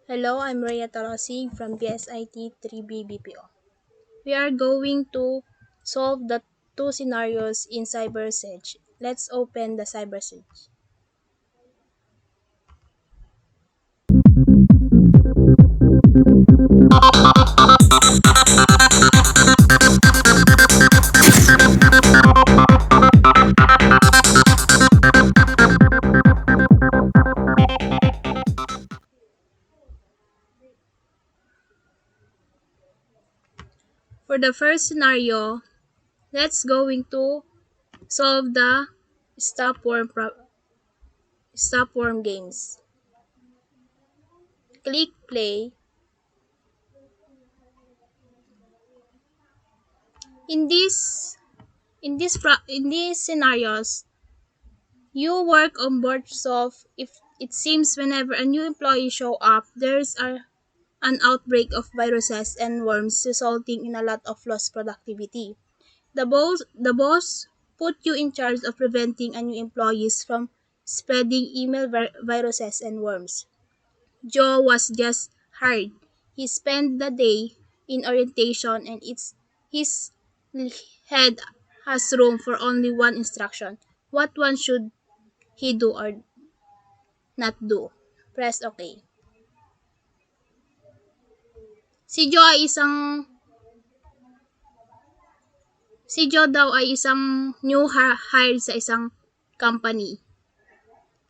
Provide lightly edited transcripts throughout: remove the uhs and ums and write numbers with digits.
Hello, I'm Maria Tarosig from BSIT 3B BPO. We are going to solve the two scenarios in CyberSedge. Let's open the CyberSedge. For the first scenario, let's going to solve the stop worm games. Click play. In this in these scenarios, you work on board solve if it seems whenever a new employee show up, there's an outbreak of viruses and worms resulting in a lot of lost productivity. The boss put you in charge of preventing new employees from spreading email viruses and worms. Joe was just hired. He spent the day in orientation and his head has room for only one instruction. What one should he do or not do? Press OK. Si Joe ay isang Si Joe daw ay isang new hire sa isang company.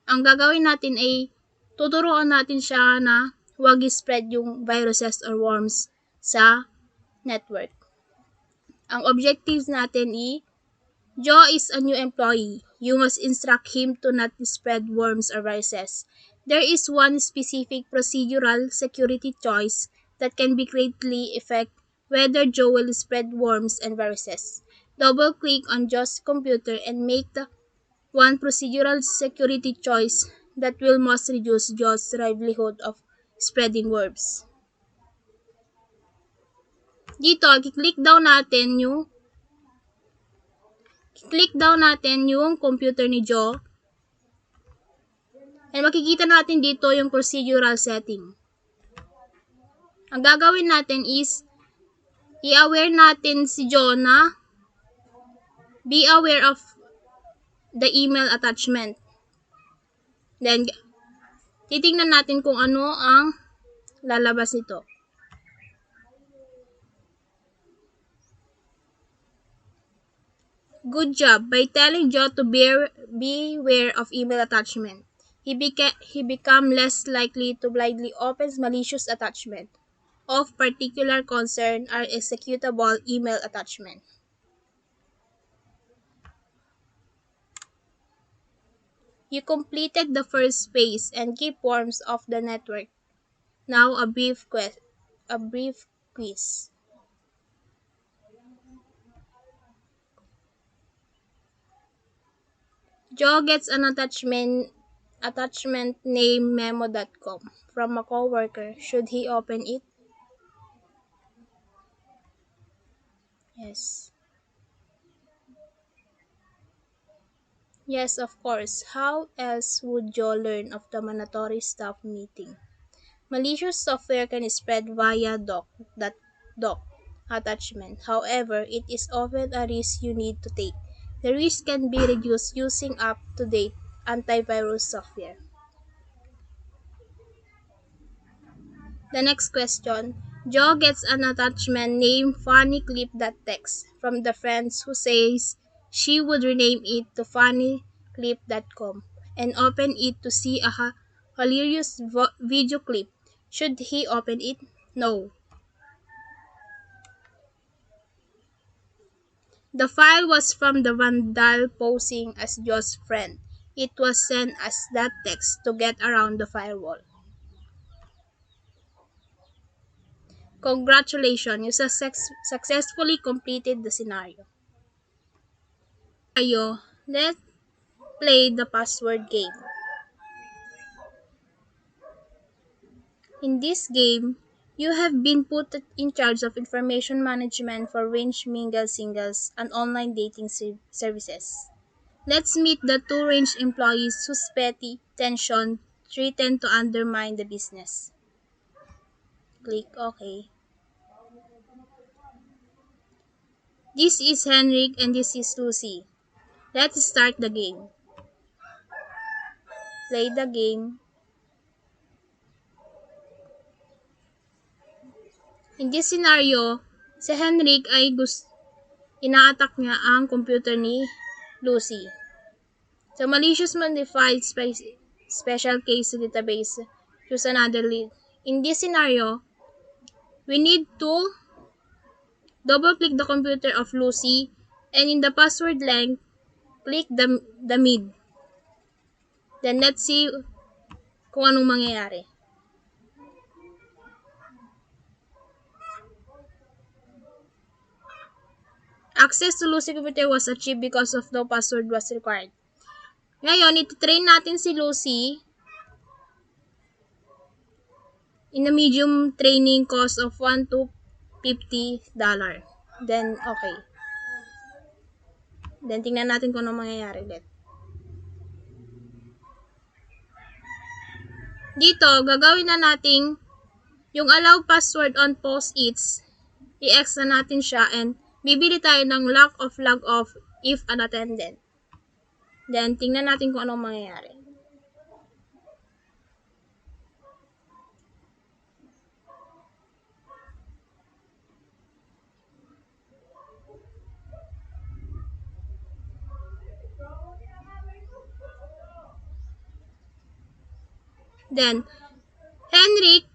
Ang gagawin natin ay tuturuan natin siya na huwag i-spread yung viruses or worms sa network. Ang objectives natin Joe is a new employee. You must instruct him to not spread worms or viruses. There is one specific procedural security choice that can be greatly affect whether Joe will spread worms and viruses. Double-click on Joe's computer and make the one procedural security choice that will most reduce Joe's livelihood of spreading worms. Dito, click down natin yung computer ni Joe. And makikita natin dito yung procedural setting. Ang gagawin natin is i-aware natin si Joe na be aware of the email attachment. Then, titingnan natin kung ano ang lalabas nito. Good job. By telling Joe to beware of email attachment, he become less likely to blindly open malicious attachment. Of particular concern are executable email attachment. You completed the first phase and keep worms off the network. Now a brief quiz. Joe gets an attachment named memo.com from a coworker. Should he open it? Yes. Yes, of course. How else would Joe learn of the mandatory staff meeting? Malicious software can spread via doc attachment. However, it is often a risk you need to take. The risk can be reduced using up-to-date antivirus software. The next question. Joe gets an attachment named funnyclip.txt from the friends who says she would rename it to funnyclip.com and open it to see a hilarious video clip. Should he open it? No. The file was from the vandal posing as Joe's friend. It was sent as that text to get around the firewall. Congratulations, you successfully completed the scenario. Let's play the password game. In this game, you have been put in charge of information management for Range Mingle Singles and online dating services. Let's meet the two Range employees whose petty tension threaten to undermine the business. Click OK. This is Henrik and this is Lucy. Let's start the game. Play the game. In this scenario, si Henrik ay ina-attack niya ang computer ni Lucy. So, malicious modified special case database. Choose another lead. In this scenario, we need to double-click the computer of Lucy and in the password length, click the mid. Then, let's see kung anong mangyayari. Access to Lucy computer was achieved because of no password was required. Ngayon, iti-train natin si Lucy in a medium training cost of $1 to $50. Then, okay. Then, tingnan natin kung ano mangyayari ulit. Dito, gagawin na natin yung allow password on post-its. I-X na natin siya and bibili tayo ng log off if unattended. Then, tingnan natin kung anong mangyayari. Then, Henrik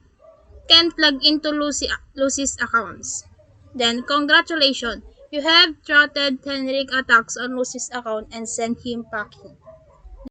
can't log into Lucy's accounts. Then, congratulations! You have thwarted Henrik attacks on Lucy's account and sent him packing.